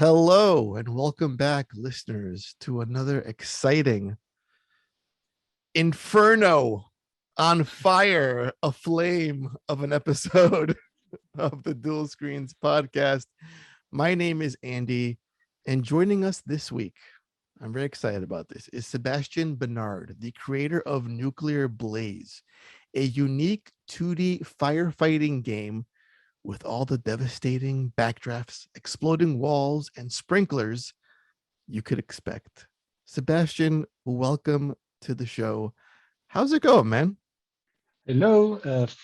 Hello and welcome back, listeners, to another exciting inferno on fire, aflame of an episode of the Dual Screens podcast. My name is Andy, and joining us this week, I'm very excited about this, is Sébastien Benard, the creator of Nuclear Blaze, a unique 2D firefighting game with all the devastating backdrafts, exploding walls, and sprinklers you could expect. Sébastien, welcome to the show. How's it going, man? Hello,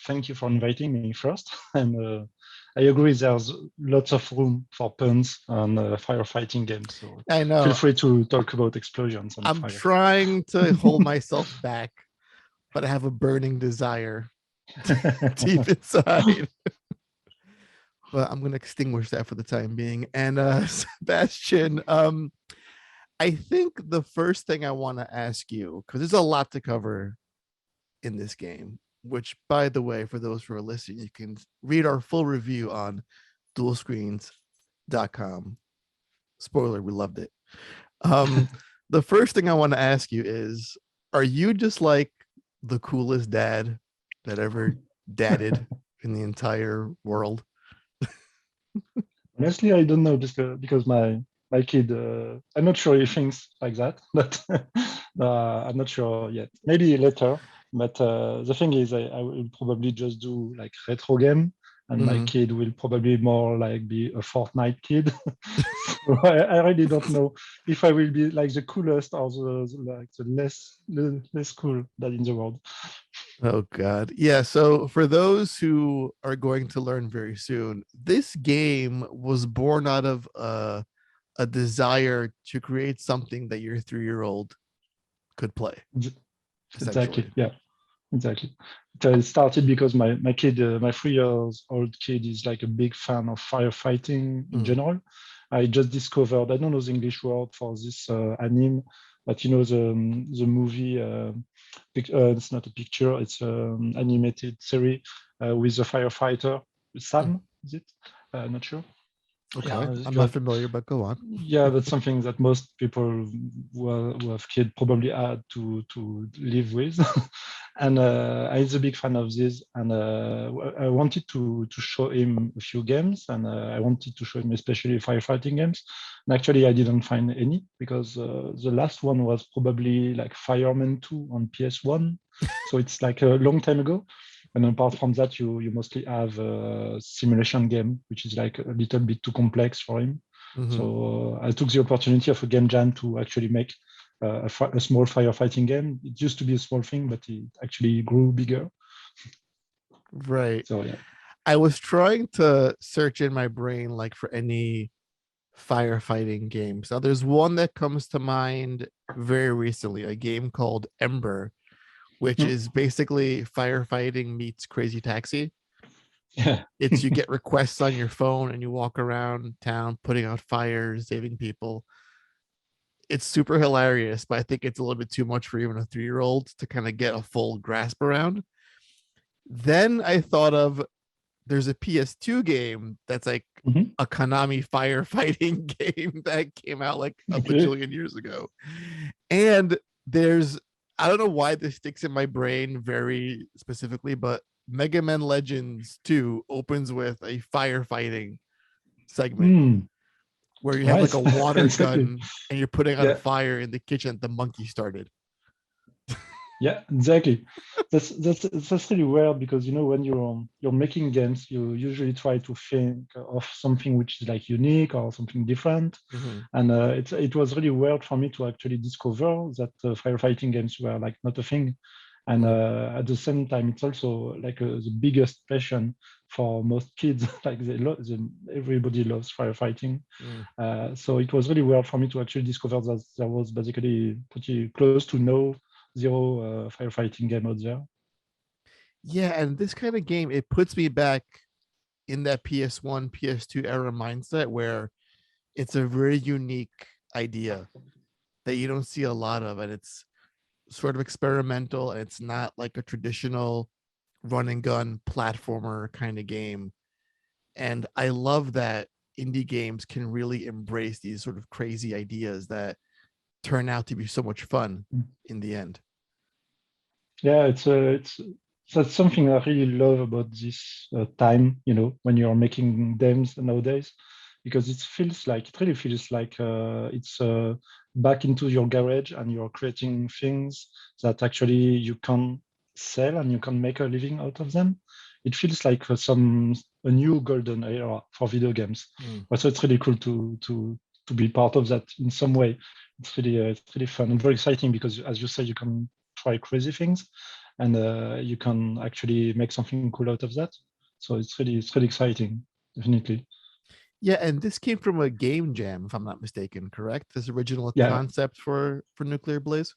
thank you for inviting me first. I agree there's lots of room for puns on firefighting games, so I feel know free to talk about explosions and I'm fire. trying to hold myself back, but I have a burning desire deep inside. But I'm going to extinguish that for the time being. And Sébastien, I think the first thing I want to ask you, because there's a lot to cover in this game, which, by the way, for those who are listening, you can read our full review on dualscreens.com. Spoiler, we loved it. The first thing I want to ask you is, are you just like the coolest dad that ever dadded in the entire world? Honestly, I don't know, just because my kid, I'm not sure he thinks like that, but I'm not sure yet. Maybe later. But the thing is, I will probably just do like retro game, and my Mhm. kid will probably more like be a Fortnite kid. So I really don't know if I will be like the coolest or the less cool dad in the world. Oh God. Yeah. So for those who are going to learn very soon, this game was born out of a desire to create something that your 3-year-old could play, essentially. Exactly. Yeah. Exactly. It started because my kid, my 3 years old kid, is like a big fan of firefighting in Mm. general. I just discovered, I don't know the English word for this anime, but you know the movie. It's not a picture; it's an animated series with a firefighter. Mm. Sam, is it? Not sure. Okay. Yeah, I'm you not have, familiar, but go on. yeah, that's something that most people who have kids probably had to live with. And I'm a big fan of this, and I wanted to show him a few games, and I wanted to show him especially firefighting games. And actually, I didn't find any because the last one was probably like Fireman 2 on PS1, so it's like a long time ago. And apart from that, you mostly have a simulation game, which is like a little bit too complex for him. Mhm. So I took the opportunity of a game jam to actually make a small firefighting game. It used to be a small thing, but it actually grew bigger. Right. So yeah. I was trying to search in my brain like for any firefighting games. Now there's one that comes to mind very recently, a game called Ember, which Mm. is basically firefighting meets Crazy Taxi. Yeah. It's you get requests on your phone and you walk around town putting out fires, saving people. It's super hilarious, but I think it's a little bit too much for even a 3-year-old to kind of get a full grasp around. Then I thought of there's a PS2 game that's like Mhm. a Konami firefighting game that came out like a Okay. bajillion years ago. And there's, I don't know why this sticks in my brain very specifically, but Mega Man Legends 2 opens with a firefighting segment Mm. where you have like a Nice. water Exactly. gun and you're putting out a Yeah. fire in the kitchen that the monkey started. Yeah, exactly. That's really weird because you know when you're making games, you usually try to think of something which is like unique or something different. Mm-hmm. And it was really weird for me to actually discover that firefighting games were like not a thing. And Mm. at the same time, it's also like the biggest passion for most kids. Like everybody loves firefighting. Mm. So it was really weird for me to actually discover that there was basically pretty close to no zero firefighting game out there. Yeah, and this kind of game, it puts me back in that PS1, PS2 era mindset where it's a very unique idea that you don't see a lot of, and it's sort of experimental, and it's not like a traditional run and gun platformer kind of game. And I love that indie games can really embrace these sort of crazy ideas that turn out to be so much fun in the end. Yeah, it's that's something I really love about this time, when you're making games nowadays, because it really feels like it's back into your garage and you're creating things that actually you can sell and you can make a living out of them. It feels like a new golden era for video games. So it's really cool to be part of that in some way. It's really fun and very exciting because, as you say, you can try crazy things, and you can actually make something cool out of that. So it's really exciting, definitely. Yeah, and this came from a game jam, if I'm not mistaken, correct? This original Yeah, concept for Nuclear Blaze.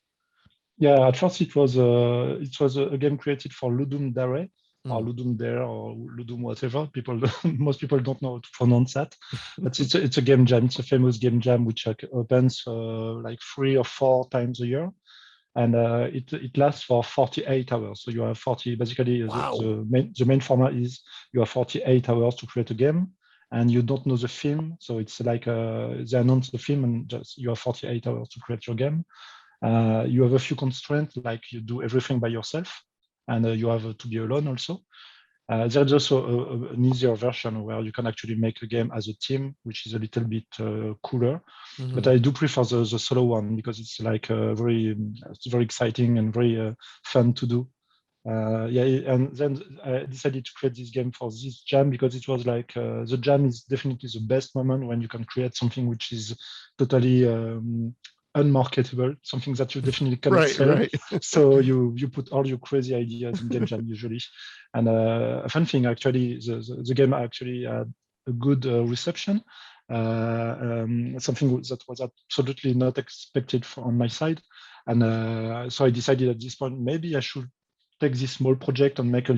yeah. At first, it was a game created for Ludum Dare or Mm. Ludum Dare or Ludum whatever. Most people don't know how to pronounce that, but it's a game jam. It's a famous game jam which opens like 3 or 4 times a year, and it lasts for 48 hours. So you have 40. Basically, Wow. the main format is you have 48 hours to create a game, and you don't know the theme. So it's like they announce the theme, and just you have 48 hours to create your game. You have a few constraints, like you do everything by yourself, and you have to be alone also. There's also an easier version where you can actually make a game as a team, which is a little bit cooler. But Mhm. I do prefer the solo one because it's like it's very exciting and very fun to do. Yeah, and then I decided to create this game for this jam because it was like the jam is definitely the best moment when you can create something which is totally unmarketable, something that you definitely cannot Right, sell. right. So you put all your crazy ideas in game jam usually. And a fun thing actually, the game actually had a good reception. Something that was absolutely not expected on my side. And so I decided at this point maybe I should take this small project and make a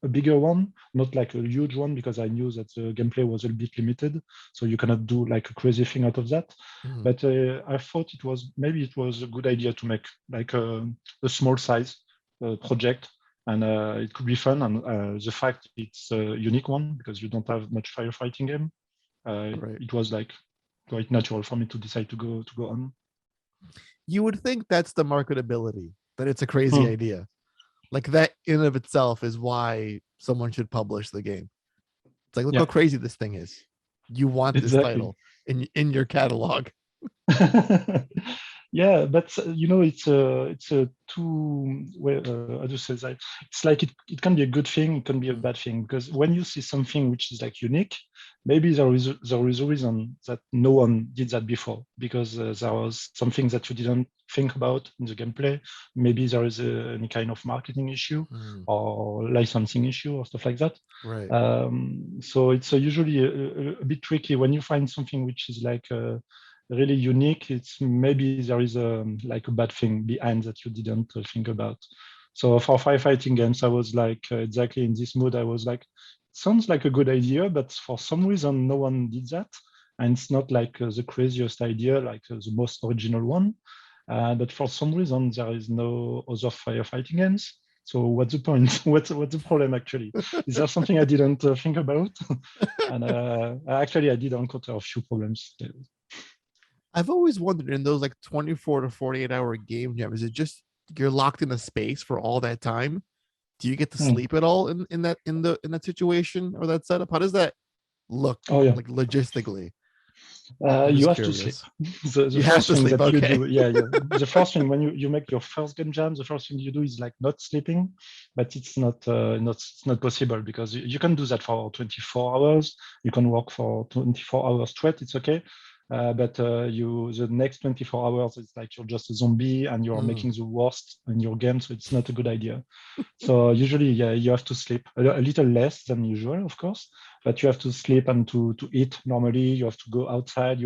bigger one, not like a huge one, because I knew that the gameplay was a bit limited, so you cannot do like a crazy thing out of that. Mhm. But I thought it was a good idea to make like a small size project, and it could be fun. And the fact it's a unique one because you don't have much firefighting game, Right. it was like quite natural for me to decide to go on. You would think that's the marketability, that it's a crazy Hmm. idea. Like that in of itself is why someone should publish the game. It's like, look how Yeah, crazy this thing is. You want this exactly. title in your catalog. Yeah, but it's a two way. How do you say that? It's like it can be a good thing, it can be a Mm. bad thing, because when you see something which is like unique, maybe there is a reason that no one did that before, because there was something that you didn't think about in the gameplay. Maybe there is any kind of marketing issue Mm. or licensing issue or stuff like that. Right. So it's usually a bit tricky when you find something which is like really unique. It's maybe there is like a bad thing behind that you didn't think about. So for firefighting games, I was like exactly in this mood. I was like, sounds like a good idea, but for some reason, no one did that. And it's not like the craziest idea, like the most original one. But for some reason, there is no other firefighting games. So what's the point? What's the problem actually? Is there something I didn't think about? And actually, I did encounter a few problems. I've always wondered in those like 24 to 48-hour game jam, is it just you're locked in a space for all that time? Do you get to Hmm. sleep at all in that situation or that setup? How does that look Oh yeah. like logistically? I'm You just have to sleep. curious. The You have first to thing sleep. that you Okay. do, yeah, yeah. The first thing when you make your first game jam, the first thing you do is like not sleeping, but it's not possible because you can do that for 24 hours. You can work for 24 hours straight. It's okay. But the next 24 hours, it's like you're just a zombie and you're Mm. making the worst in your game, so it's not a good idea. So usually, yeah, you have to sleep a little less than usual, of course, but you have to sleep and to eat normally. You have to go outside.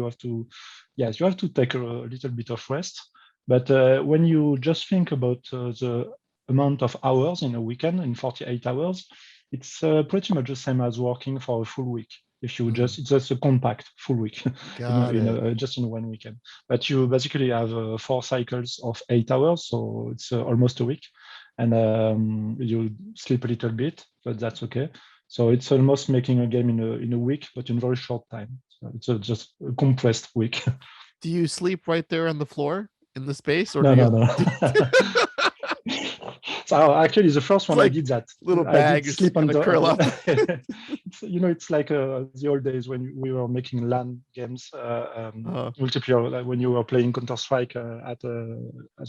Yes, you have to take a little bit of rest. But when you just think about the amount of hours in a weekend, in 48 hours, it's pretty much the same as working for a full week. If you Mm. it's just a compact full week, Got it. just in one weekend. But you basically have 4 cycles of 8 hours, so it's almost a week, and you sleep a little bit, but that's okay. So it's almost making a game in a week, but in a very short time. So it's just a compressed week. Do you sleep right there on the floor in the space, or do No, you? no, no. So actually, the first It's one I like did that. little I did bags sleep on kind of the. curl up. It's like the old days when we were making LAN games, Uh, multiplayer. Like when you were playing Counter Strike at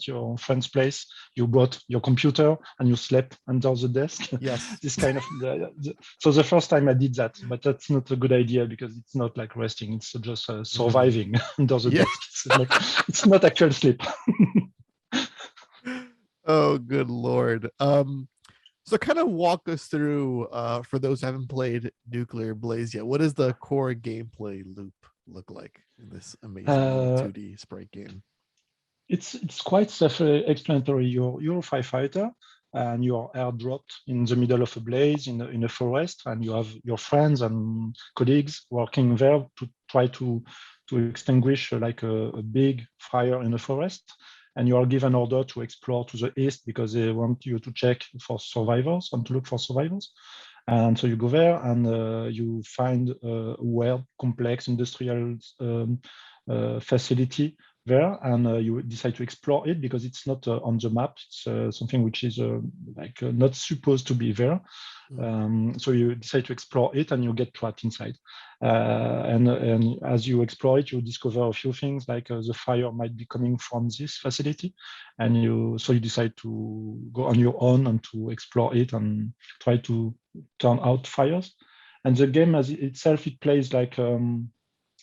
your friend's place, you brought your computer and you slept under the desk. yes. This kind of. So the first time I did that, but that's not a good idea because it's not like resting. It's just surviving under the Yeah. desk. It's not actual sleep. Oh, good Lord. So kind of walk us through, for those who haven't played Nuclear Blaze yet, what does the core gameplay loop look like in this amazing little Uh, 2D sprite game? it's quite self-explanatory. You're a firefighter, and you are airdropped in the middle of a blaze in a forest, and you have your friends and colleagues working there to try to extinguish like a big fire in the forest. And you are given order to explore to the east because they want you to check for survivors and to look for survivors. And so you go there and you find a well complex industrial facility there, and you decide to explore it because it's not on the map. It's something which is not supposed to be there. So you decide to explore it and you get trapped inside. And as you explore it, you discover a few things like the fire might be coming from this facility. And you decide to go on your own and to explore it and try to turn out fires. And the game as itself, it plays like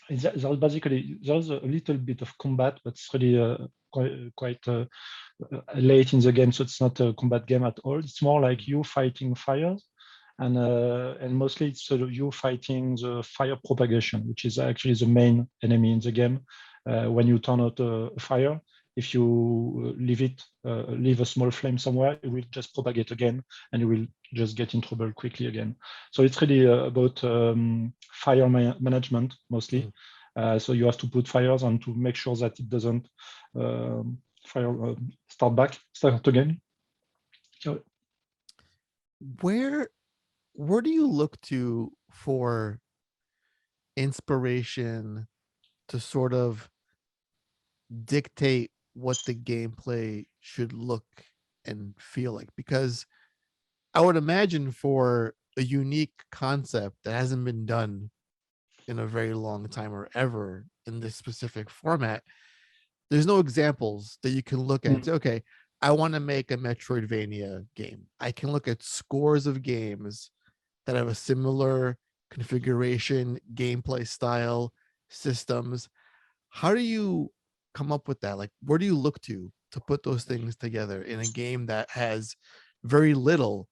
there's a little bit of combat, but it's really quite late in the game, so it's not a combat game at all. It's more like you fighting fires, and mostly it's sort of you fighting the fire propagation, which is actually the main enemy in the game. When you turn out a fire, if you leave a small flame somewhere, it will just propagate again, and you will just get in trouble quickly again. So it's really about fire management mostly. So you have to put fires and to make sure that it doesn't start again. Where do you look to for inspiration to sort of dictate what the gameplay should look and feel like? Because I would imagine for a unique concept that hasn't been done in a very long time or ever in this specific format, there's no examples that you can look at and say, okay, I want to make a Metroidvania game. I can look at scores of games that have a similar configuration, gameplay style, systems. How do you come up with that? Like, where do you look to put those things together in a game that has very little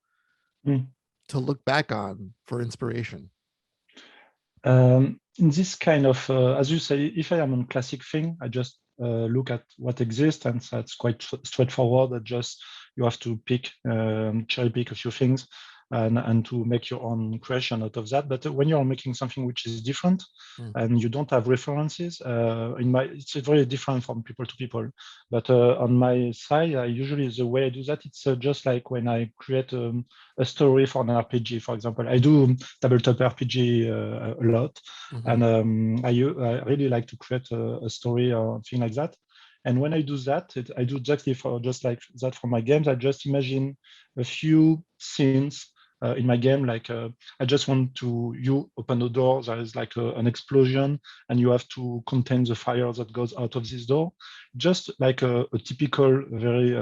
to look back on for inspiration? In this kind of, as you say, if I am on classic thing, I just look at what exists, and that's quite straightforward. That just you have to cherry pick a few things, and to make your own creation out of that. But when you're making something which is different, and you don't have references, it's very different from people to people. But on my side, usually the way I do that, it's just like when I create a story for an RPG, for example. I do tabletop RPG a lot, and I really like to create a story or thing like that. And when I do that, I do exactly just like that for my games. I just imagine a few scenes in my game, like I just want you open the door, there is like an explosion, and you have to contain the fire that goes out of this door. Just like a typical, very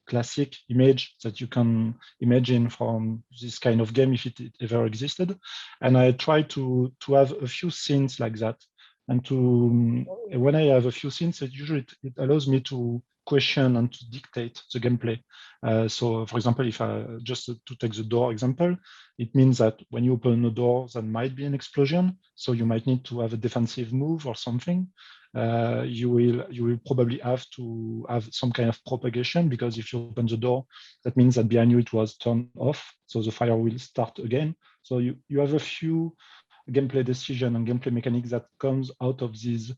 classic image that you can imagine from this kind of game if it ever existed. And I try to have a few scenes like that. And when I have a few scenes, it allows me to question and to dictate the gameplay. So, for example, if I just to take the door example, it means that when you open a door, there might be an explosion. So you might need to have a defensive move or something. You will probably have to have some kind of propagation, because if you open the door, that means that behind you it was turned off, so the fire will start again. So you have a few gameplay decision and gameplay mechanics that comes out of these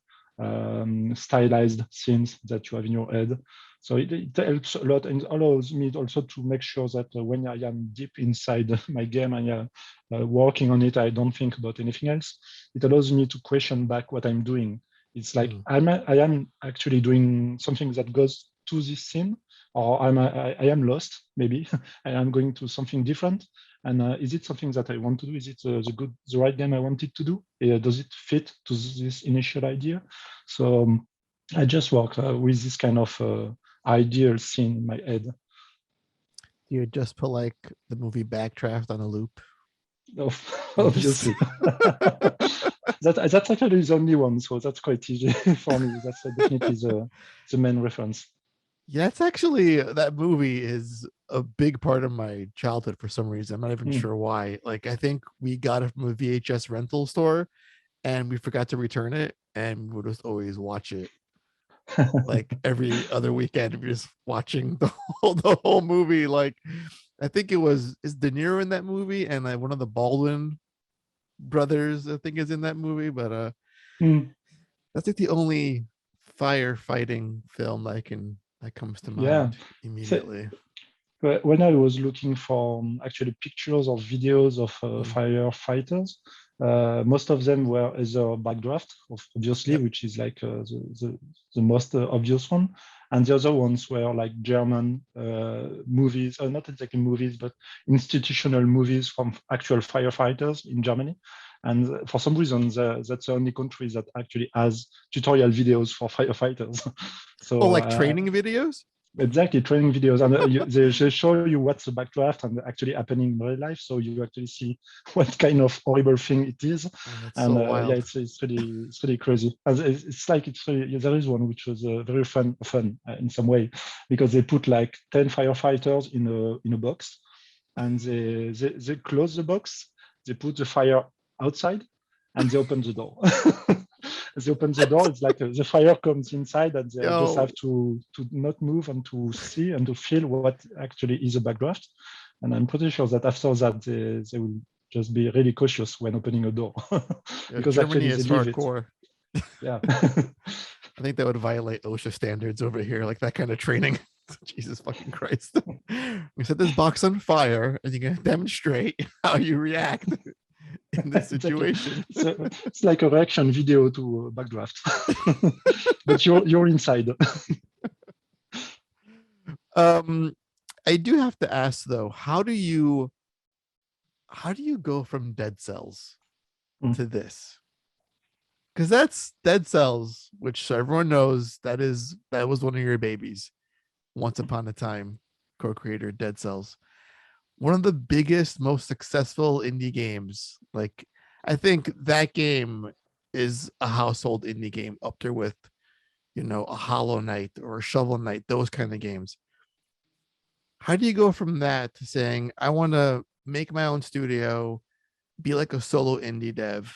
stylized scenes that you have in your head. So it helps a lot and allows me also to make sure that when I am deep inside my game and working on it, I don't think about anything else. It allows me to question back what I'm doing. It's like I am actually doing something that goes to this scene, or I am lost, maybe. I am going to something different. And is it something that I want to do? Is it the right game I wanted to do? Does it fit to this initial idea? So I just work with this kind of ideal scene in my head. You just put like the movie Backdraft on a loop. Obviously. That's actually the only one, so that's quite easy for me. That's definitely the main reference. Yeah, it's actually that movie is a big part of my childhood for some reason. I'm not even sure why. Like, I think we got it from a VHS rental store and we forgot to return it, and we would just always watch it like every other weekend. We're just watching the whole movie. Like, I think is De Niro in that movie, and like one of the Baldwin brothers, I think, is in that movie. But that's like the only firefighting film that comes to mind immediately. So, when I was looking for actually pictures or videos of firefighters, most of them were either Backdraft, obviously, which is like the most obvious one. And the other ones were like German movies, or not exactly movies, but institutional movies from actual firefighters in Germany. And for some reason, that's the only country that actually has tutorial videos for firefighters. Oh, So like training videos? exactly, training videos, and they show you what's the backdraft and actually happening in real life, so you actually see what kind of horrible thing it is. Oh, that's And so wild. yeah, it's really crazy. And it's like there is one which was very fun in some way, because they put like 10 firefighters in a box, and they close the box, they put the fire outside, and they open the door. They open the door, it's like the fire comes inside, and they just have to not move and to see and to feel what actually is a backdraft. And I'm pretty sure that after that, they will just be really cautious when opening a door. Because Germany actually is they leave it. hardcore. Yeah. I think that would violate OSHA standards over here, like that kind of training. Jesus fucking Christ. We set this box on fire and you're gonna demonstrate how you react in this situation. Exactly. It's like a reaction video to Backdraft. But you're inside. I do have to ask though, how do you go from Dead Cells to this? Because that's Dead Cells, which everyone knows that was one of your babies. Once upon a time, co-creator Dead Cells, one of the biggest, most successful indie games. Like, I think that game is a household indie game up there with, a Hollow Knight or a Shovel Knight, those kind of games. How do you go from that to saying, I want to make my own studio, be like a solo indie dev,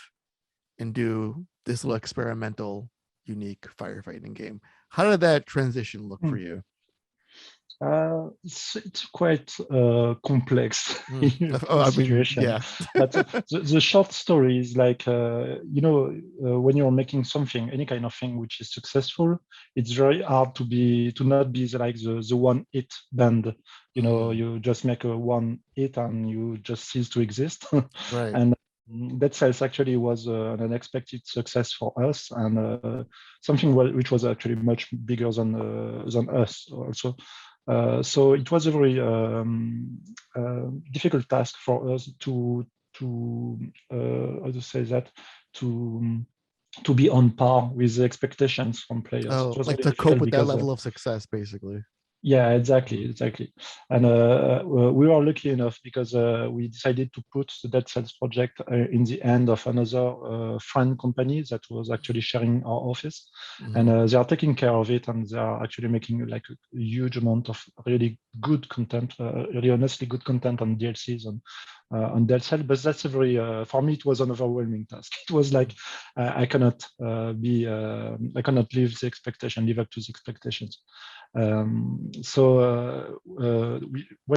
and do this little experimental, unique firefighting game? How did that transition look for you? It's quite complex situation. Yeah. But the short story is like, when you're making something, any kind of thing which is successful, it's very hard to not be like the one hit band. You just make a one hit and you just cease to exist. Right. And Dead Cells actually was an unexpected success for us, and something which was actually much bigger than us also. So it was a very difficult task for us to how to say that, to be on par with the expectations from players. Oh, It was like really to cope difficult with that because level of success, basically. yeah, exactly. And we were lucky enough because we decided to put the Dead Cells project in the hand of another friend company that was actually sharing our office. And they are taking care of it, and they are actually making like a huge amount of really good content, really honestly good content on DLCs on Dead Cells. But that's a very, for me, it was an overwhelming task. It was like I cannot I cannot live up to the expectations. When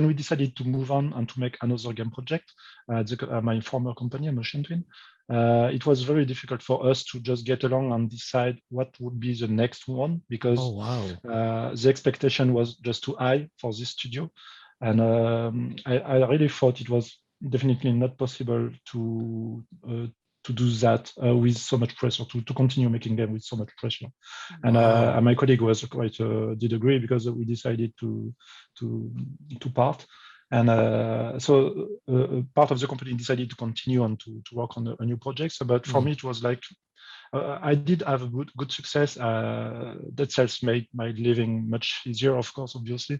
we decided to move on and to make another game project, my former company, Motion Twin, it was very difficult for us to just get along and decide what would be the next one, Oh, because wow. the expectation was just too high for this studio. And I really thought it was definitely not possible to do that with so much pressure, to continue making them with so much pressure. Wow. And my colleague was quite did agree, because we decided to to part. And part of the company decided to continue and to work on a new project. So, but for Mm. me, it was like I did have a good success. That sales made my living much easier, of course, obviously.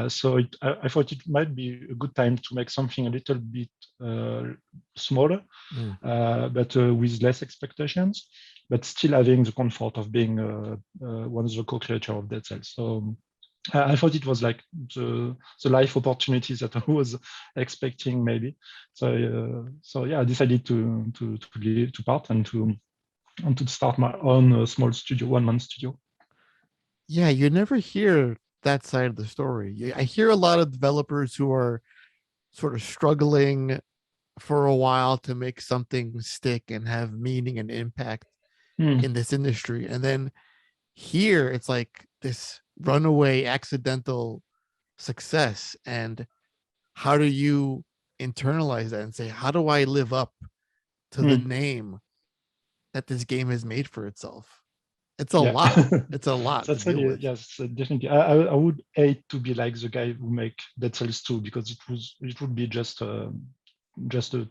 So I thought it might be a good time to make something a little bit smaller, Mm. but with less expectations, but still having the comfort of being one of the co-creators of Dead Cells. So I thought it was like the life opportunities that I was expecting, maybe. So yeah, I decided to part and to start my own small studio, one-man studio. Yeah, you never hear that side of the story. I hear a lot of developers who are sort of struggling for a while to make something stick and have meaning and impact Hmm. in this industry. And then here it's like this runaway accidental success. And how do you internalize that and say, how do I live up to the Hmm. name that this game has made for itself? It's a Yeah, lot. It's a lot to that's deal really, with. yes, definitely. I would hate to be like the guy who make Dead Cells 2, because it would be just a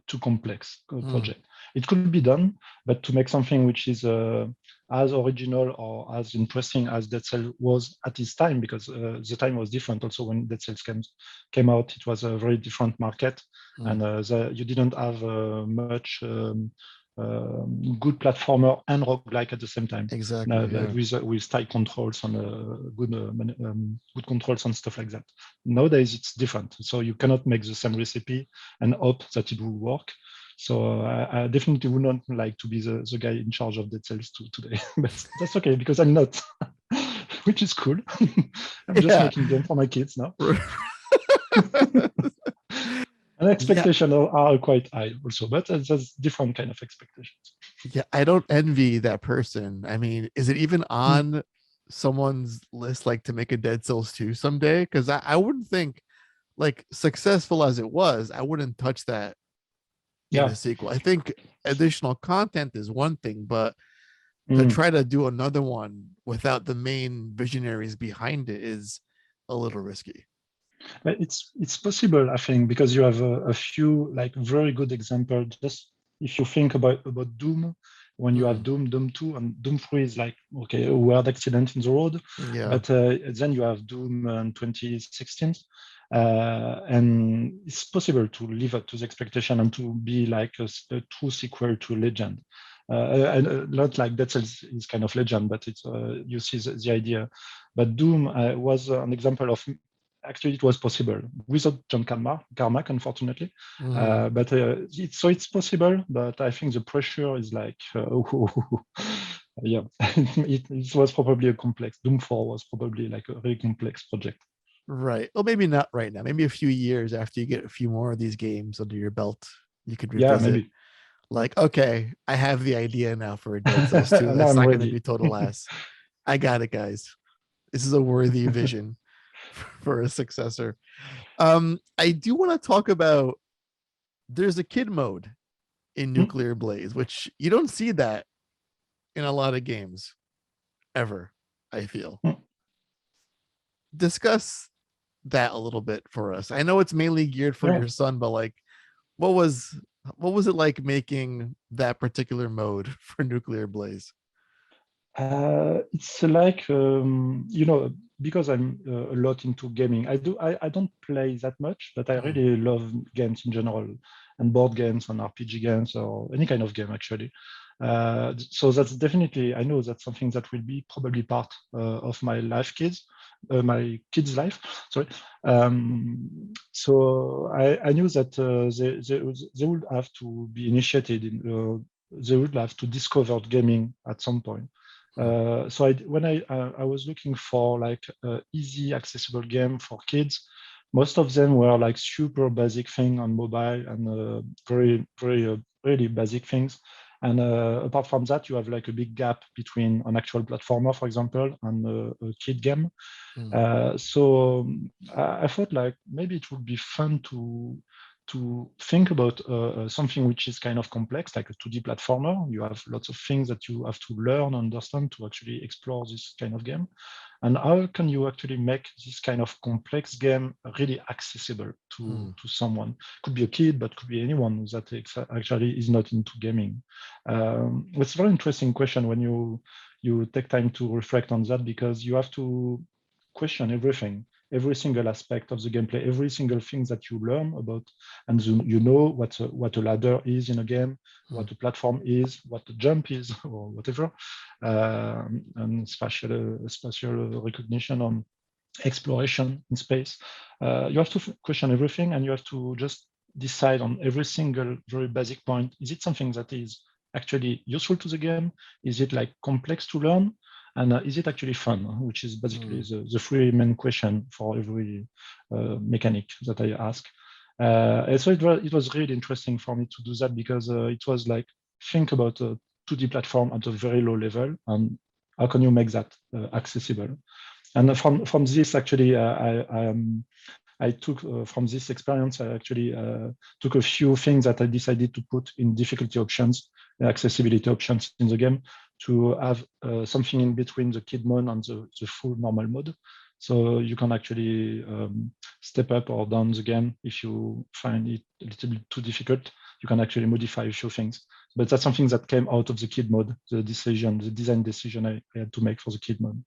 too complex Mm, project. It could be done, but to make something which is as original or as interesting as Dead Cells was at its time, because the time was different. Also, when Dead Cells came out, it was a very different market, mm, and you didn't have much good platformer and roguelike at the same time, exactly. Yeah. with tight controls and good controls and stuff like that. Nowadays, it's different. So you cannot make the same recipe and hope that it will work. So I definitely would not like to be the guy in charge of Dead Cells today, but that's okay, because I'm not, which is cool. I'm just Yeah. making them for my kids now. And Yeah. expectations are quite high also, but that's different kind of expectations. Yeah. I don't envy that person. I mean, is it even Hmm. on someone's list like to make a Dead Cells 2 someday? Because I wouldn't think, like, successful as it was, I wouldn't touch that in a Yeah. sequel. I think additional content is one thing, but to Mm. try to do another one without the main visionaries behind it is a little risky. But it's possible, I think, because you have a few like very good examples. Just if you think about Doom, when you have Mm, Doom 2, and Doom 3 is like, okay, a weird accident in the road, yeah, but then you have Doom in 2016, and it's possible to live up to the expectation and to be like a true sequel to Legend. And not like that is kind of Legend, but it's you see the idea. But Doom was an example of, actually it was possible without John Carmack, unfortunately. mm, But it's possible, but I think the pressure is like, yeah, it was probably a complex. Doom 4 was probably like a very complex project. right. Well, maybe not right now. Maybe a few years after you get a few more of these games under your belt, you could Yeah, revisit. maybe. Like, okay, I have the idea now for a Dead Cells 2. Now That's I'm not going to ready. be total ass. I got it, guys. This is a worthy vision for a successor. I do want to talk about, there's a kid mode in Hmm? Nuclear Blaze, which you don't see that in a lot of games ever, I feel. Hmm. Discuss that a little bit for us. I know it's mainly geared for Yeah. your son, but like, what was what was it like making that particular mode for Nuclear Blaze? It's like because I'm a lot into gaming. I don't play that much, but I Mm, really love games in general, and board games and RPG games or any kind of game actually. So that's definitely, I know that's something that will be probably part of my kids' life. Sorry. So I knew that they would have to be initiated they would have to discover gaming at some point. mm, So when I was looking for like easy accessible game for kids, most of them were like super basic thing on mobile and very very really basic things. And apart from that, you have like a big gap between an actual platformer, for example, and a kid game. I thought like maybe it would be fun to think about something which is kind of complex, like a 2D platformer. You have lots of things that you have to learn, understand to actually explore this kind of game. And how can you actually make this kind of complex game really accessible to someone? Could be a kid, but could be anyone that actually is not into gaming. It's a very interesting question when you take time to reflect on that, because you have to question everything, every single aspect of the gameplay, every single thing that you learn about, and you know what a ladder is in a game, what a platform is, what a jump is, or whatever, and spatial recognition on exploration in space. You have to question everything, and you have to just decide on every single very basic point. Is it something that is actually useful to the game? Is it like complex to learn? And is it actually fun? Which is basically the three main question for every mechanic that I ask. And so it was really interesting for me to do that, because it was like, think about a 2D platform at a very low level, and how can you make that accessible? And from this, actually, I took from this experience, I actually took a few things that I decided to put in difficulty options, accessibility options in the game, to have something in between the kid mode and the full normal mode. So you can actually step up or down the game if you find it a little bit too difficult. You can actually modify a few things. But that's something that came out of the kid mode, the design decision I had to make for the kid mode.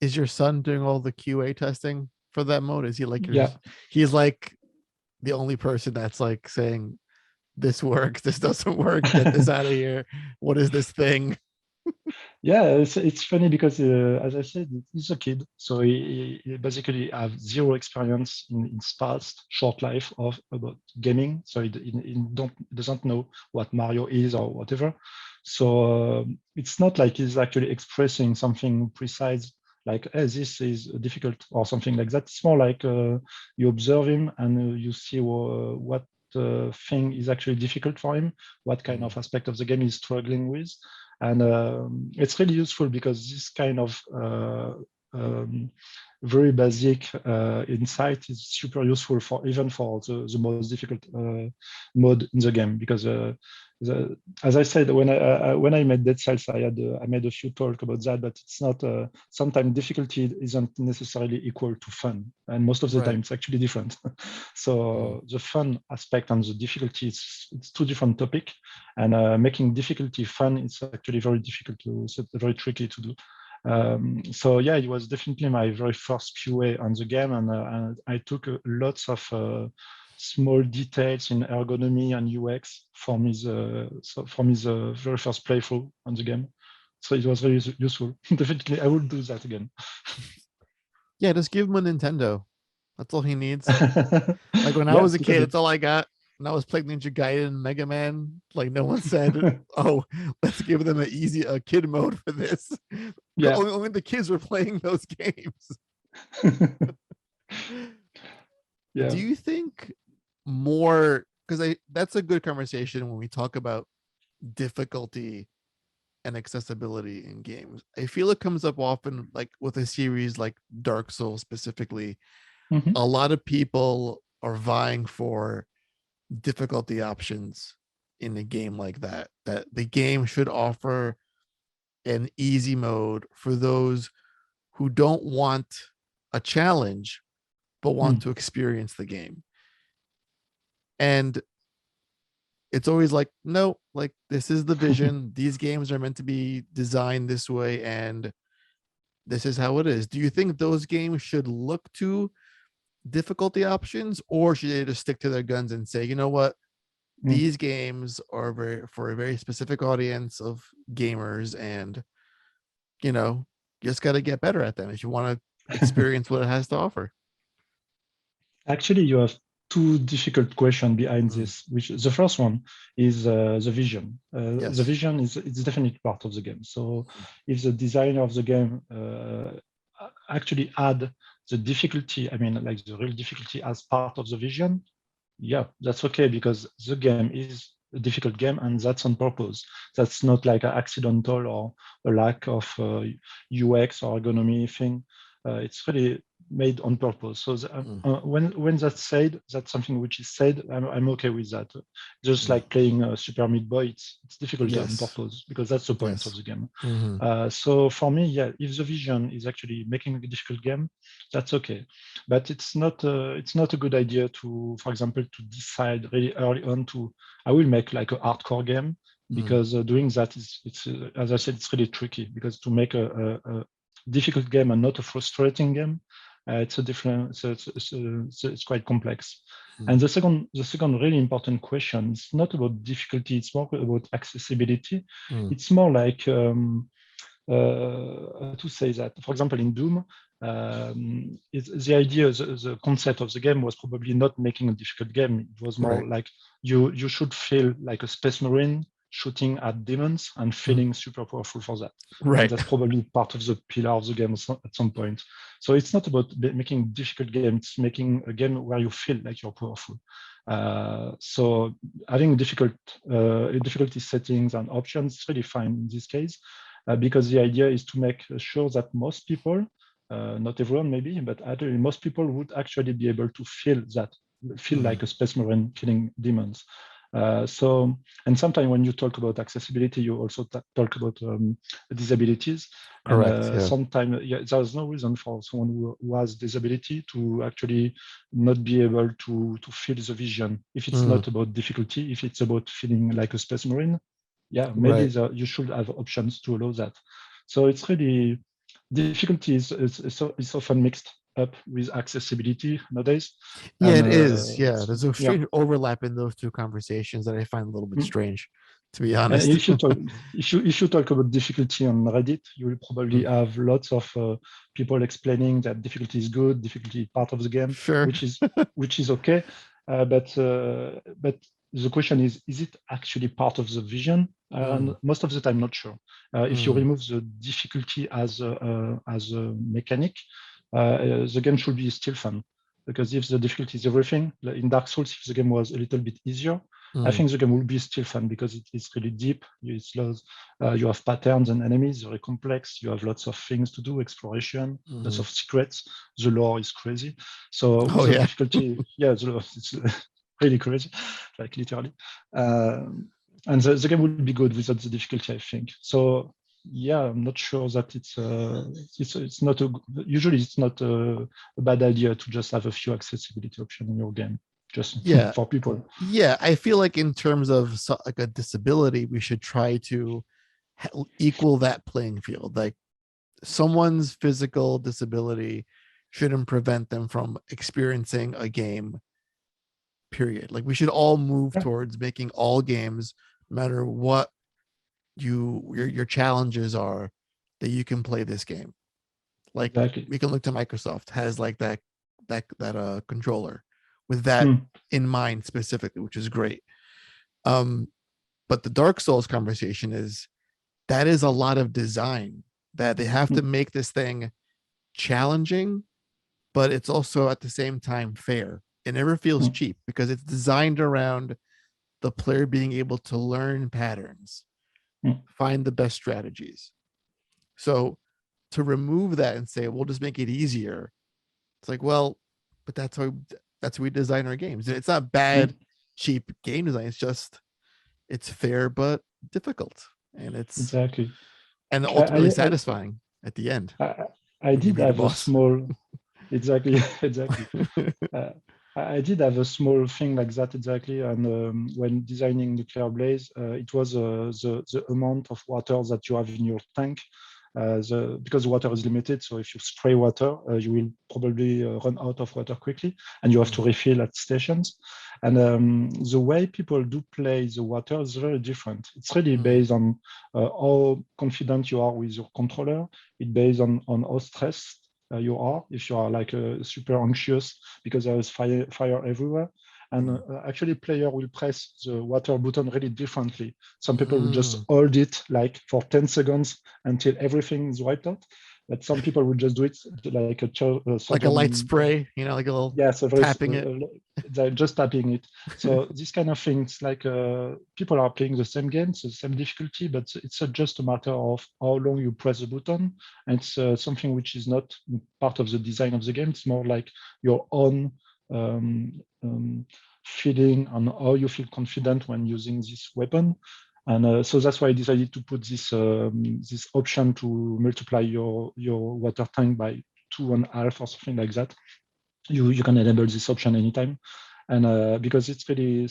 Is your son doing all the QA testing for that mode? Is he like Yeah. he's like the only person that's like saying this works, this doesn't work, get this out of here, what is this thing? Yeah, it's funny because as I said, he's a kid, so he basically have zero experience in his past short life of about gaming. So he doesn't know what Mario is or whatever. So it's not like he's actually expressing something precise, like, hey, this is difficult or something like that. It's more like you observe him and you see what thing is actually difficult for him, what kind of aspect of the game he's struggling with. And it's really useful because this kind of very basic insight is super useful for even for the most difficult mode in the game. Because as I said, when I made Dead Cells, I made a few talk about that, but it's not. Sometimes difficulty isn't necessarily equal to fun, and most of the time it's actually different. So the fun aspect and the difficulty, it's two different topics, and making difficulty fun is actually very difficult to, it's very tricky to do. So yeah, it was definitely my very first QA on the game, and I took lots of small details in ergonomy and UX from his very first playthrough on the game. So it was very useful. Definitely, I would do that again. Yeah, just give him a Nintendo. That's all he needs. Like when I Yeah, was a kid, totally. that's all I got. When I was playing Ninja Gaiden and Mega Man, like no one said, "Oh, let's give them a kid mode for this." Yeah. Only the kids were playing those games. Yeah. Do you think more, because that's a good conversation when we talk about difficulty and accessibility in games. I feel it comes up often, like with a series like Dark Souls specifically. Mm-hmm. A lot of people are vying for difficulty options in a game like that. That the game should offer an easy mode for those who don't want a challenge but want to experience the game. And it's always like, no, like this is the vision. These games are meant to be designed this way, and this is how it is. Do you think those games should look to difficulty options, or should they just stick to their guns and say, you know what, these games are for a very specific audience of gamers, and you know, you just got to get better at them if you want to experience what it has to offer? Actually, you have two difficult questions behind this. Which the first one is the vision. The Yes. vision is it's definitely part of the game. So if the designer of the game actually add the difficulty, I mean, like the real difficulty as part of the vision, yeah, that's okay, because the game is a difficult game, and that's on purpose. That's not like an accidental or a lack of UX or ergonomy thing. It's really made on purpose. So when that's said, that's something which is said, I'm okay with that. Just like playing Super Meat Boy, it's difficult on purpose because that's the point of the game. So for me, yeah, if the vision is actually making a difficult game, that's okay. But it's not a good idea to, for example, to decide really early on to I will make like a hardcore game, because doing that it's as I said, it's really tricky, because to make a difficult game and not a frustrating game, it's a different. It's quite complex. And the second really important question is not about difficulty; it's more about accessibility. It's more like to say that, for example, in Doom, the idea, the concept of the game was probably not making a difficult game. It was more like you should feel like a space marine shooting at demons and feeling super powerful for that. And that's probably part of the pillar of the game at some point. So it's not about making difficult game, it's making a game where you feel like you're powerful. So having difficulty settings and options is really fine in this case, because the idea is to make sure that most people, not everyone maybe, but actually most people would actually be able to feel like a space marine killing demons. And sometimes when you talk about accessibility, you also talk about disabilities. And sometimes there's no reason for someone who has disability to actually not be able to feel the vision. If it's not about difficulty, if it's about feeling like a space marine, maybe you should have options to allow that. So it's really difficulty is often mixed up with accessibility nowadays. Yeah, and, it is. There's a strange overlap in those two conversations that I find a little bit strange, to be honest. And if you talk about difficulty on Reddit, you will probably have lots of people explaining that difficulty is good, difficulty is part of the game, which is okay. But the question is it actually part of the vision? And most of the time, not sure. If you remove the difficulty as a mechanic, the game should be still fun. Because if the difficulty is everything, like in Dark Souls, if the game was a little bit easier, I think the game will be still fun, because it is really deep. You have patterns and enemies, very complex. You have lots of things to do, exploration, lots of secrets. The lore is crazy. So with the difficulty, the lore is really crazy, like literally. And the game will be good without the difficulty, I think. So I'm not sure that it's not usually it's not a bad idea to just have a few accessibility options in your game, just for people. I feel like in terms of like a disability, we should try to equal that playing field. Like someone's physical disability shouldn't prevent them from experiencing a game, period. Like we should all move towards making all games, no matter what your challenges are, that you can play this game. Like we can look to Microsoft has like that controller with that in mind specifically, which is great. But the Dark Souls conversation is that is a lot of design, that they have to make this thing challenging, but it's also at the same time fair. It never feels cheap because it's designed around the player being able to learn patterns, find the best strategies. So to remove that and say, we'll just make it easier, it's like, well, but that's how we design our games. It's not bad, cheap game design. It's just, it's fair but difficult, and it's and ultimately satisfying at the end. I did have a small I did have a small thing like that exactly. And when designing Nuclear Blaze, it was the amount of water that you have in your tank. Because water is limited, so if you spray water, you will probably run out of water quickly, and you have to refill at stations. And the way people do play the water is very different. It's really based on how confident you are with your controller. It's based on how stressed you are. If you are like super anxious because there is fire everywhere. And actually, player will press the water button really differently. Some people will just hold it like for 10 seconds until everything is wiped out. but some people would just do it like like a light spray, like a little tapping it. They're just tapping it. So this kind of things, like people are playing the same games, the same difficulty, but it's just a matter of how long you press the button. And it's something which is not part of the design of the game. It's more like your own feeling on how you feel confident when using this weapon. And so that's why I decided to put this this option to multiply your water tank by 2.5 or something like that. You can enable this option anytime. And because it's really,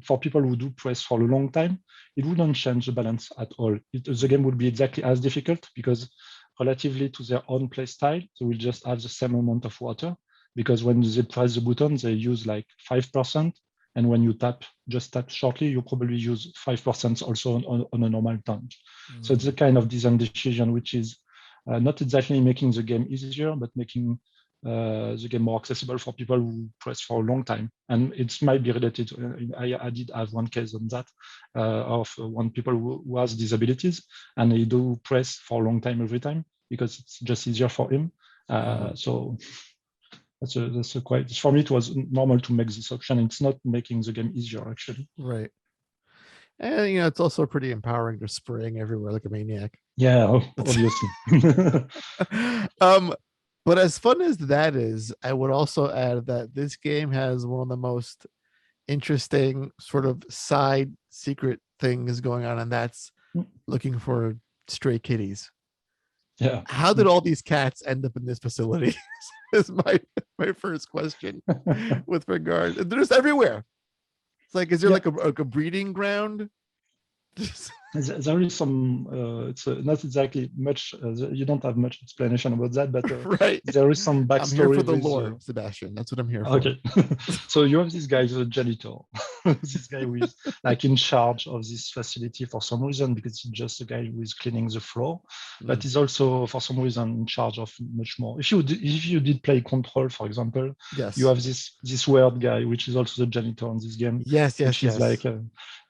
for people who do press for a long time, it wouldn't change the balance at all. The game would be exactly as difficult because relatively to their own play style, they will just have the same amount of water, because when they press the button, they use like 5%. And when you just tap shortly, you probably use 5% also on a normal tank. So it's a kind of design decision, which is not exactly making the game easier, but making the game more accessible for people who press for a long time. And it might be related. I did have one case on that of one people who has disabilities, and he do press for a long time every time because it's just easier for him. So that's a quite, for me, it was normal to make this option. It's not making the game easier, actually. Right. And it's also pretty empowering to spraying everywhere like a maniac. Yeah, obviously. But as fun as that is, I would also add that this game has one of the most interesting sort of side secret things going on, and that's looking for stray kitties. Yeah. How did all these cats end up in this facility? Is my first question with regard. They're just everywhere. It's like, is there like a breeding ground? There is some, it's not exactly much, you don't have much explanation about that, but right. There is some backstory. I'm here for the lore, Sebastian. That's what I'm here for. Okay. So you have this guy who's a janitor, this guy who is like in charge of this facility for some reason, because he's just a guy who is cleaning the floor, but he's also for some reason in charge of much more. If you did play Control, for example, yes, you have this weird guy, which is also the janitor in this game. Yes. He's like,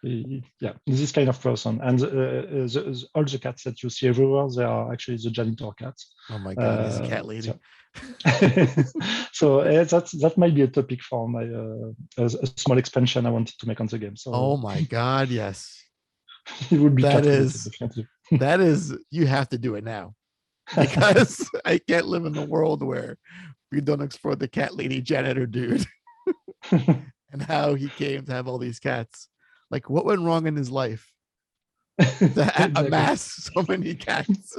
this kind of person. And all the cats that you see everywhere, they are actually the janitor cats. Oh my God, he's a cat lady. So that might be a topic for my a small expansion I wanted to make on the game. So oh my God, yes. It would be that is you have to do it now, because I can't live in the world where we don't explore the cat lady janitor dude and how he came to have all these cats. Like, what went wrong in his life to amass so many cats?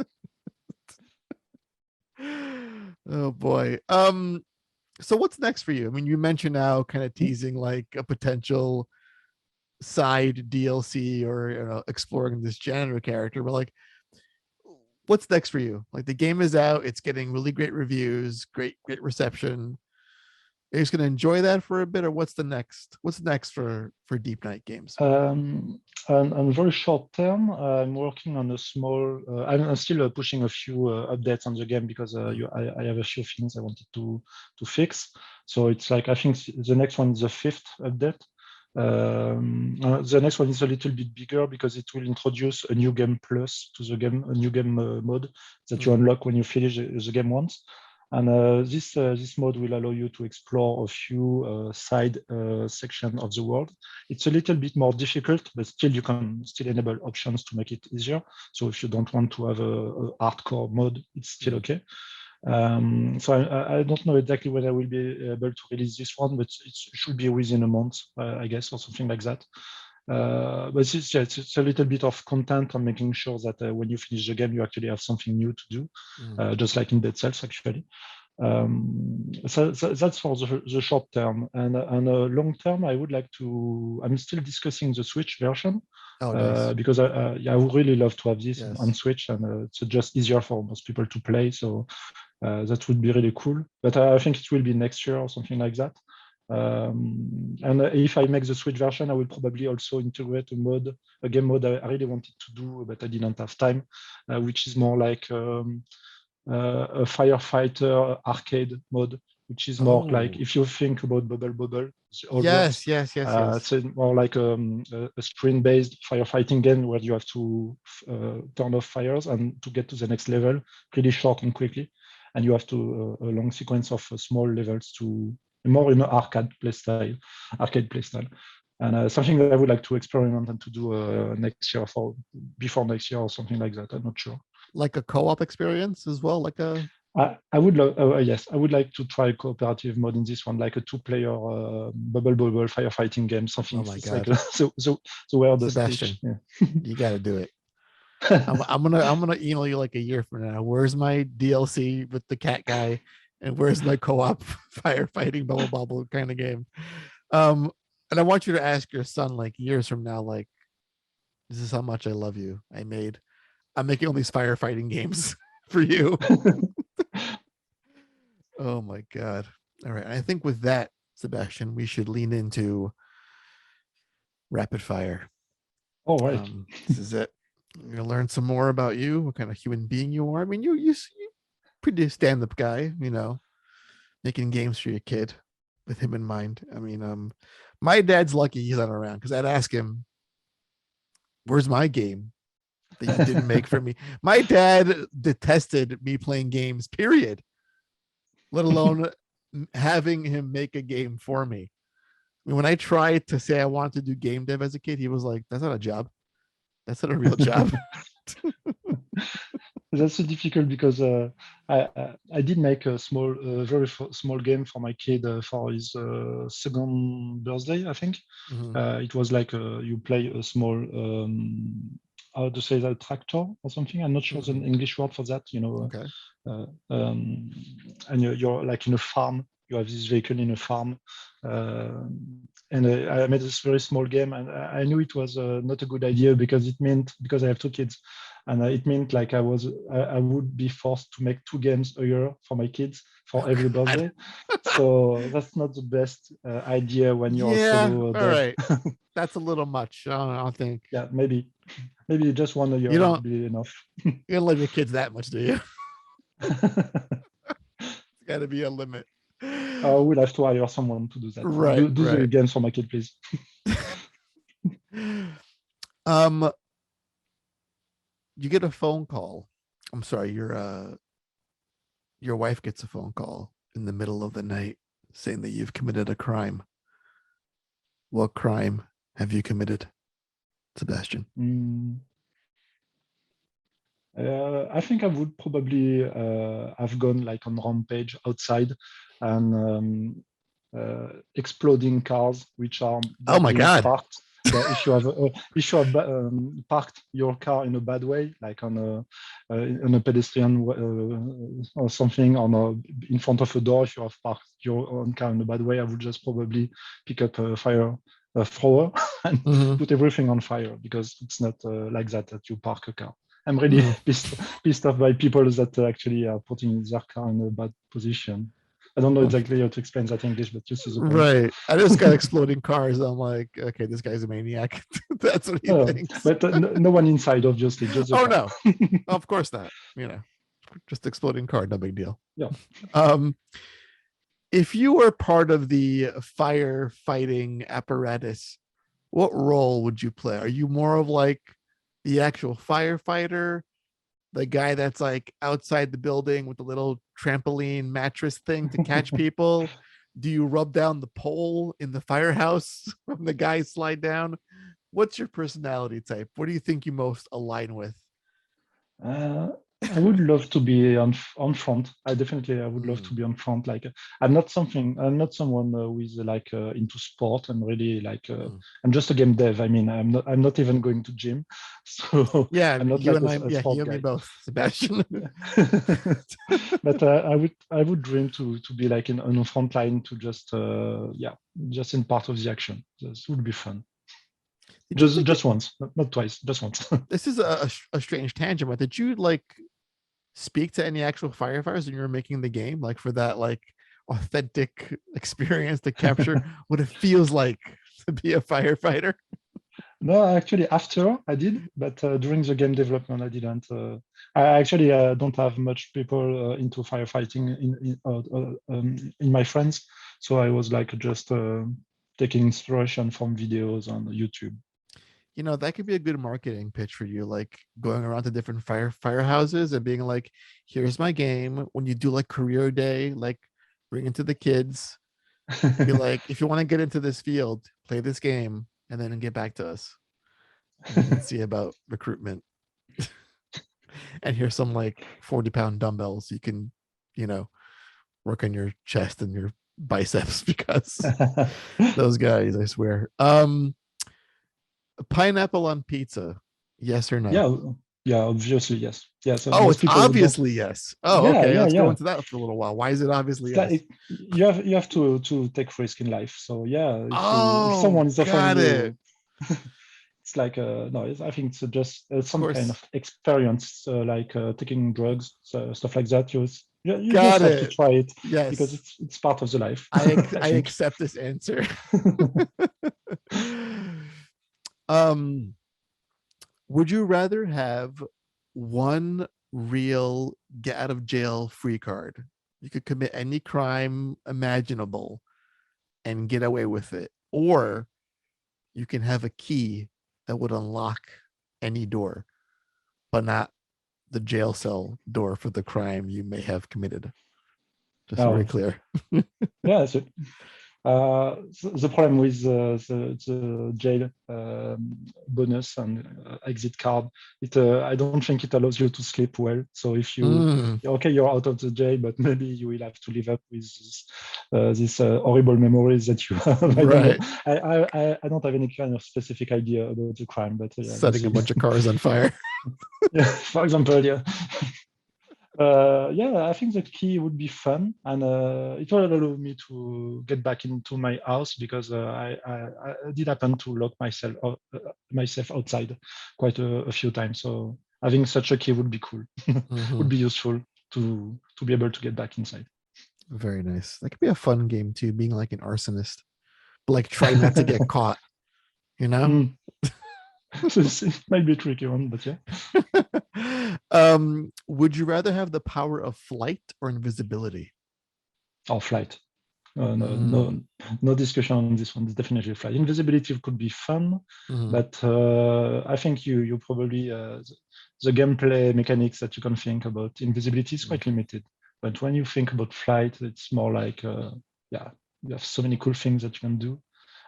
Oh boy. So what's next for you? I mean, you mentioned now kind of teasing like a potential side DLC or exploring this janitor character, but like, what's next for you? Like, the game is out, it's getting really great reviews, great reception. Are you just going to enjoy that for a bit, or what's next for Deep Night Games? On very short term, I'm working on a small. I'm still pushing a few updates on the game, because I have a few things I wanted to fix. So it's like, I think the next one is the 5th update. The next one is a little bit bigger, because it will introduce a new game plus to the game, a new game mode that you unlock when you finish the game once. And this mode will allow you to explore a few side sections of the world. It's a little bit more difficult, but still you can still enable options to make it easier. So if you don't want to have a hardcore mode, it's still okay. So I don't know exactly when I will be able to release this one, but it should be within a month, I guess, or something like that. But it's a little bit of content on making sure that when you finish the game, you actually have something new to do, just like in Dead Cells, actually. So that's for the short term. And long term, I would like to, I'm still discussing the Switch version. Nice. Because I would really love to have this on Switch, and it's just easier for most people to play. So that would be really cool. But I think it will be next year or something like that. And if I make the Switch version, I will probably also integrate a game mode I really wanted to do, but I didn't have time, which is more like a Firefighter arcade mode, which is more like, if you think about Bubble Bobble, old Yes, ones. yes, yes, yes. It's more like a screen-based firefighting game where you have to turn off fires and to get to the next level pretty short and quickly. And you have to a long sequence of small levels to more in an arcade play style. And something that I would like to experiment and to do next year before next year or something like that. I'm not sure. Like a co-op experience as well, like a I would love, yes, I would like to try cooperative mode in this one, like a two-player bubble firefighting game, something oh my it's like god. the weirdest Sebastian, pitch. Yeah. you got to do it. I'm gonna email you like a year from now. Where's my DLC with the cat guy, and where's my co-op firefighting bubble bubble kind of game? Um, and I want you to ask your son like years from now, like, this is how much I love you. I'm making all these firefighting games for you. Oh my god. All right. I think with that, Sebastian, we should lean into rapid fire. All right. This is it. You're gonna learn some more about you, what kind of human being you are. I mean, you pretty stand-up guy, making games for your kid with him in mind. I mean, my dad's lucky he's not around because I'd ask him, "Where's my game that you didn't make for me?" My dad detested me playing games, period. Let alone having him make a game for me. I mean, when I tried to say I wanted to do game dev as a kid, he was like, "That's not a job. That's not a real job." That's so difficult because I did make a very small game for my kid for his second birthday, I think. Mhm. It was like you play a small how to say that, tractor or something. I'm not sure the Mhm. English word for that. Okay. Uh, um, and you're like in a farm. You have this vehicle in a farm, and I made this very small game, and I knew it was not a good idea because I have two kids, and it meant like I would be forced to make 2 games a year for my kids for Oh every God. birthday. So that's not the best idea when you're a Yeah. solo All dev. right. That's a little much. I don't think Yeah, maybe just one a year you would don't be enough. you don't love your kids that much, do you? It's got to be a limit. I will have to hire someone to do that. Right. Do the Right. games for my kid, please. um, you get a phone call. I'm sorry, your wife gets a phone call in the middle of the night saying that you've committed a crime. What crime have you committed, Sebastian? Mm, I think I would probably have gone like on rampage outside and exploding cars which are Oh my badly God. parked. Yeah, if you have parked your car in a bad way, like on a pedestrian or something, in front of a door, if you have parked your own car in a bad way, I would just probably pick up a thrower and Mhm. put everything on fire because it's not like that you park a car. I'm really Mhm. pissed off by people that actually are putting their car in a bad position. I don't know exactly how to explain that in English, but you see the point. Right. I just got exploding cars. I'm like, okay, this guy's a maniac. That's what he thinks. But no one inside, obviously, just the Oh car. no, of course not. Just exploding car, no big deal. Yeah. Um, if you were part of the firefighting apparatus, what role would you play? Are you more of like the actual firefighter, the guy that's like outside the building with the little trampoline mattress thing to catch people? Do you rub down the pole in the firehouse when the guys slide down? What's your personality type? What do you think you most align with? Uh, I would love to be on front. I would love Mm, to be on front. Like I'm not someone who is like into sport. I'm really like mm. I'm just a game dev. I mean, I'm not even going to gym, so Yeah, I'm not you like and I, a yeah, sport you and me guy. both, Sebastian. Yeah. But I would dream to be like on the front line to just in part of the action. This would be fun. Did you think Just once, not twice, just once. this is a strange tangent, but did you like speak to any actual firefighters when you were making the game, like for that like authentic experience to capture what it feels like to be a firefighter? No, actually, after I did, but during the game development, I didn't. I actually don't have much people into firefighting in my friends, so I was like just taking inspiration from videos on YouTube. That could be a good marketing pitch for you, like going around to different firehouses and being like, here's my game. When you do like career day, like bring it to the kids, be like, if you want to get into this field, play this game and then get back to us. And we can see about recruitment. And here's some like 40-pound dumbbells. You can, you know, work on your chest and your biceps because those guys, I swear. Pineapple on pizza, yes or no? Yeah, yeah, obviously yes. Yeah, so Oh, most it's people don't. obviously yes. Oh, Yeah, okay. yeah, Let's go yeah. into that for a little while. Why is it obviously It's yes? like you have to take risk in life. So yeah, if Oh, someone is offering got it. you, it's like no, I think it's just Of some kind course. of experience, like taking drugs, so stuff like that. You just Got have to it. try it because Yes. it's part of the life. I I think. accept this answer. um, would you rather have one real get out of jail free card? You could commit any crime imaginable and get away with it, or you can have a key that would unlock any door, but not the jail cell door for the crime you may have committed. Just so we're Oh, clear. yeah. So the problem with the jail bonus and exit card, I don't think it allows you to sleep well. So if Mm, okay, you're out of the jail, but maybe you will have to live up with these horrible memories that you have. I don't know. right. I don't have any kind of specific idea about the crime, but yeah, we'll Setting a see. bunch of cars on fire. Yeah, for example, yeah. Yeah, I think the key would be fun, and it will allow me to get back into my house because I did happen to lock myself outside quite a few times. So having such a key would be cool, would Mhm. be useful to be able to get back inside. Very nice. That could be a fun game too, being like an arsonist, but like try not to get caught, you know? Mm. So it might be a tricky one, but yeah. Would you rather have the power of flight or invisibility? Or flight. No, Mm, no discussion on this one. It's definitely flight. Invisibility could be fun, mhm, but I think you probably the gameplay mechanics that you can think about invisibility is mm, quite limited. But when you think about flight, it's more like yeah, you have so many cool things that you can do.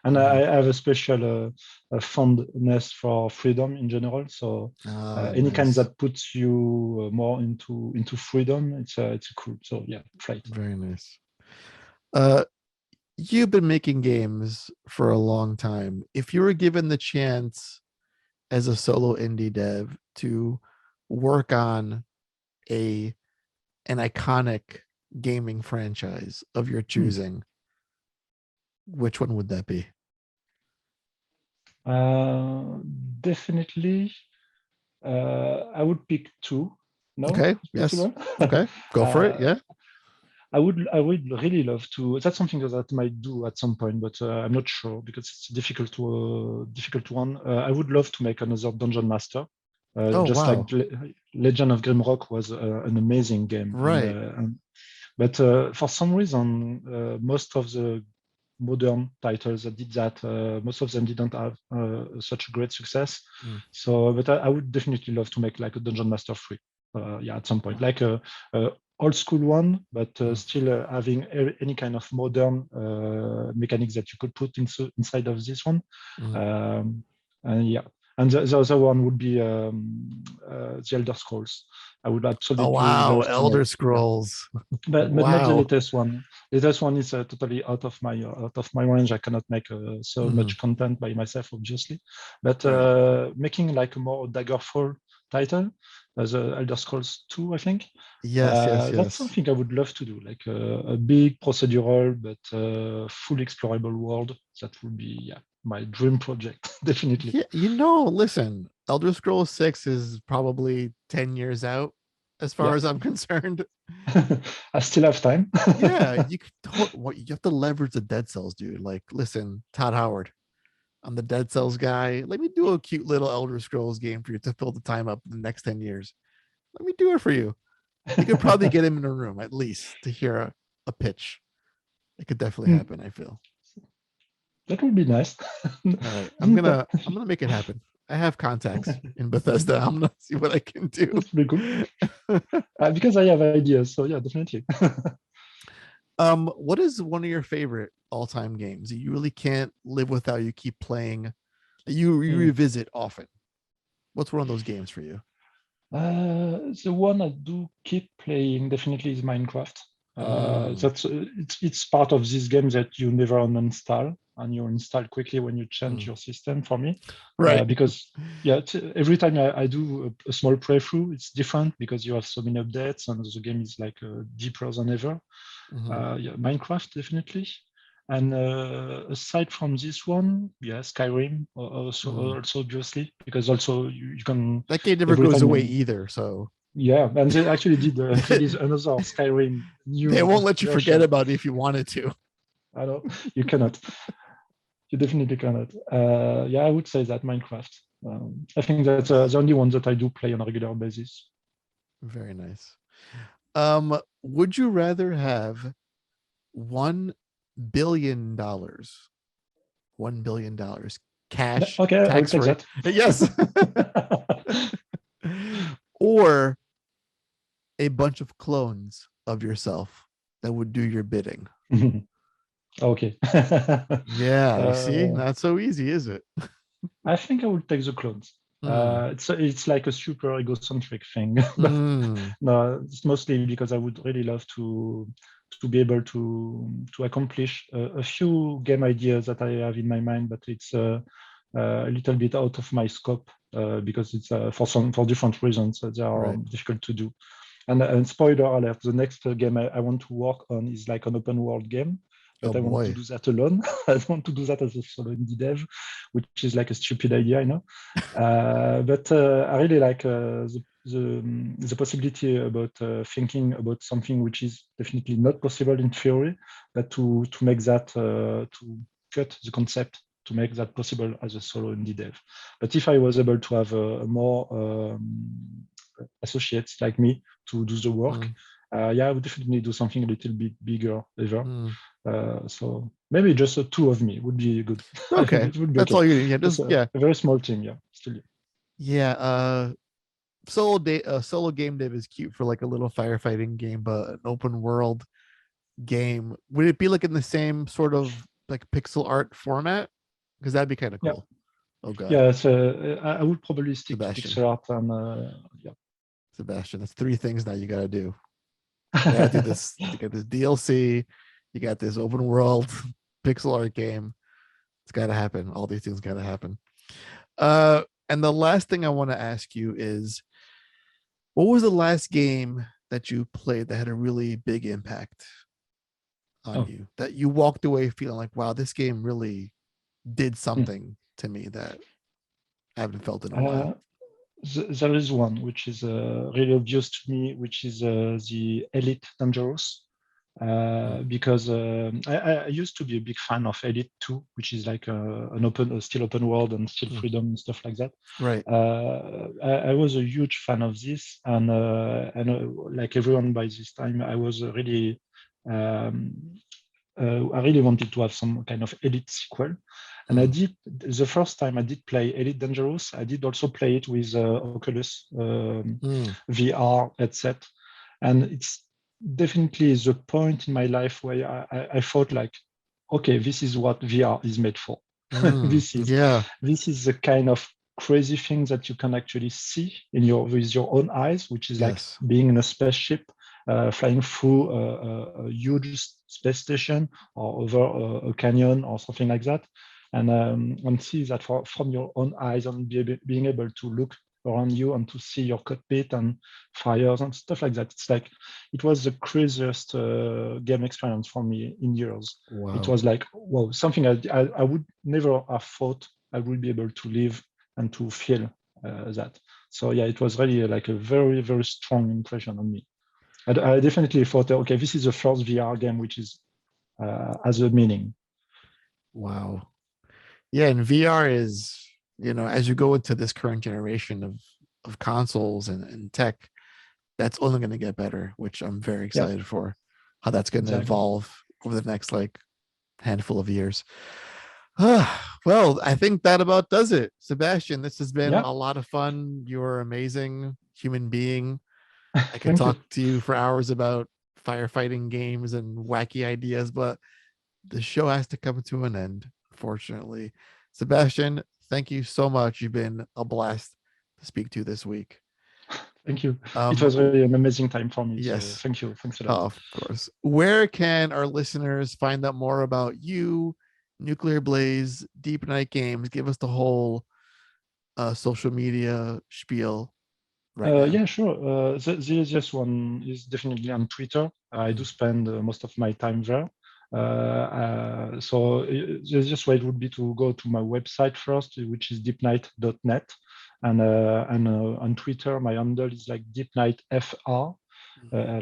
And I mhm. have a special fondness for freedom in general. So Ah, any kind nice. that puts you more into freedom, it's cool. So yeah, flight. Very nice. Uh, you've been making games for a long time. If you were given the chance as a solo indie dev to work on a an iconic gaming franchise of your Hmm. choosing, which one would that be? Uh, Definitely, I would pick two. No, Okay. it's Yes. possible. Okay. Go for it. uh, Yeah. I would really love to. That's something that I might do at some point, but I'm not sure because it's difficult one. I would love to make another Dungeon Master, Oh just like wow. Legend of Grimrock was an amazing game, Right. but for some reason, most of the modern titles that did that. Most of them didn't have such a great success. Mm. So, but I would definitely love to make like a Dungeon Master 3. Yeah, at some point, like a old school one, but Mm. still having any kind of modern mechanics that you could put inside of this one. Mm. Um, and yeah, and the other one would be the Elder Scrolls. I would Oh absolutely wow. love to make. Elder Yeah, Scrolls. but not the Wow. latest one. The latest one is totally out of my range. I cannot make so Mhm. much content by myself, obviously. But Right. making like a more Daggerfall title, as Elder Scrolls 2, I think. Yes. Yes. That's Yes. something I would love to do, like a big procedural but full explorable world. That would be yeah my dream project, definitely. Yeah. Listen, Elder Scrolls 6 is probably 10 years out as far Yeah, as I'm concerned. I still have time. Yeah, what you have to leverage the Dead Cells, dude. Like, listen, Todd Howard, I'm the Dead Cells guy. Let me do a cute little Elder Scrolls game for you to fill the time up in the next 10 years. Let me do it for you. You could probably get him in a room at least to hear a pitch. It could definitely happen, I feel. That would be nice. All right, I'm gonna make it happen. I have contacts in Bethesda. I'm gonna see what I can do. That's pretty cool. Because I have ideas, so yeah, definitely. What is one of your favorite all-time games that you really can't live without? You keep playing, that you Hmm. revisit often. What's one of those games for you? The one I do keep playing definitely is Minecraft. Mm, That's it's part of this game that you never uninstall, and you install quickly when you change mm. your system. For me, Right. because yeah, every time I do a small playthrough, it's different because you have so many updates, and the game is like deeper than ever. Mhm. Yeah, Minecraft definitely. And aside from this one, yeah, Skyrim Mm. also obviously because also you can That game never every goes time away you either, so yeah, and they actually did release another Skyrim they new won't let you forget version. about it if you wanted to. I know you cannot, you definitely cannot. Yeah, I would say that Minecraft. I think that's the only one that I do play on a regular basis. Very nice. Would you rather have $1 billion, $1 billion cash, Okay, I will tax take free? that. Yes. Or a bunch of clones of yourself that would do your bidding. Okay. Yeah, you see, uh, not so easy, is it? I think I would take the clones. Mm, It's like a super egocentric thing, but mm, no, it's mostly because I would really love to be able to accomplish a few game ideas that I have in my mind, but it's a little bit out of my scope because it's for different reasons they are right. difficult to do. And spoiler alert, the next game I want to work on is like an open world game, Oh but I want to boy. do that alone. I don't want to do that as a solo indie dev, which is like a stupid idea, I know. But I really like the possibility about thinking about something which is definitely not possible in theory, but to make that to cut the concept to make that possible as a solo indie dev. But if I was able to have a more associates like me to do the work, Mm, yeah, I would definitely do something a little bit bigger ever. mm. So maybe just two of me would be good. I think Okay. it would be That's okay. all you need. Yeah, Just just yeah. a very small team, yeah. Still, Yeah. Solo game dev is cute for like a little firefighting game, but an open world game, would it be like in the same sort of like pixel art format? Because that'd be kind of yeah, cool. Oh god. yeah. So I would probably stick to Sebastian. pixel art and yeah. Sebastian. That's three things now you gotta do. You gotta do this. You got this DLC, you got this open world pixel art game. It's gotta happen. All these things gotta happen. And the last thing I want to ask you is, what was the last game that you played that had a really big impact on Oh, you, that you walked away feeling like, wow, this game really did hmm. something to me that I haven't felt in a uh, while? there is one which is really obvious to me, which is the Elite Dangerous. Mm, Because I used to be a big fan of Elite 2, which is like still open world and still mm, freedom and stuff like that. right. I was a huge fan of this, and like everyone by this time, I was really um, I really wanted to have some kind of Elite sequel. And I Mm, did the first time I did play Elite Dangerous. I did also play it with Oculus mm, VR headset, and it's definitely the point in my life where I thought like, okay, this is what VR is made for. mm, this is yeah. this is the kind of crazy thing that you can actually see in your with your own eyes, which is like Yes. being in a spaceship, flying through a huge space station or over a canyon or something like that, and see that from your own eyes and being able to look around you and to see your cockpit and fires and stuff like that. It's like it was the craziest game experience for me in years. It Wow. was like wow, something I would never have thought I would be able to live and to feel that. So yeah, it was really like a very strong impression on me. I definitely thought, okay, this is the first VR game which is has a meaning. Wow. Yeah, and VR is, as you go into this current generation of consoles and tech, that's only going to get better, which I'm very Yeah, excited for how that's going to exactly. evolve over the next like handful of years. Well, I think that about does it. Sebastian, this has been Yeah, a lot of fun. You're an amazing human being. I could thank you. talk to you for hours about firefighting games and wacky ideas, but the show has to come to an end, unfortunately. Sebastian, thank you so much. You've been a blast to speak to this week. Thank you. It Um, was really an amazing time for me. So yes, thank you. Thanks a lot. of course. Where can our listeners find out more about you, Nuclear Blaze, Deep Night Games? Give us the whole social media spiel right now. Yeah, sure. The easiest one is definitely on Twitter. I do spend most of my time there. So the easiest way would be to go to my website first, which is deepnight.net. And on Twitter, my handle is like deepnightfr,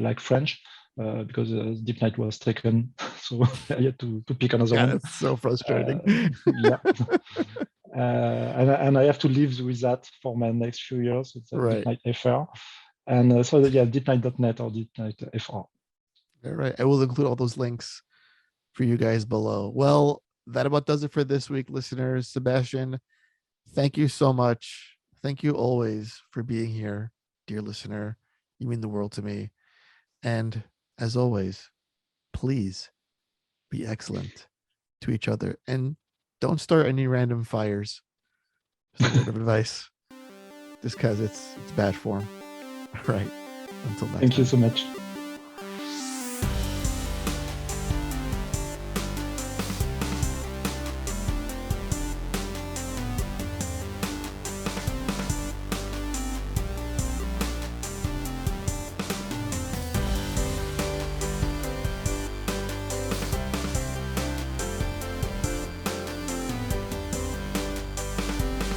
like French, because Deep Night was taken. So I had to pick another God, one. it's so frustrating. Yeah. And I have to live with that for my next few years. It's Deep Right. Night FR. And so yeah, deepnight.net or deepnight FR. All right. I will include all those links for you guys below. Well, that about does it for this week, listeners. Sebastian, thank you so much. Thank you always for being here, dear listener. You mean the world to me. And as always, please be excellent to each other and don't start any random fires. Just a word of advice, just because it's bad form. All right. Until next Thank you time. so much.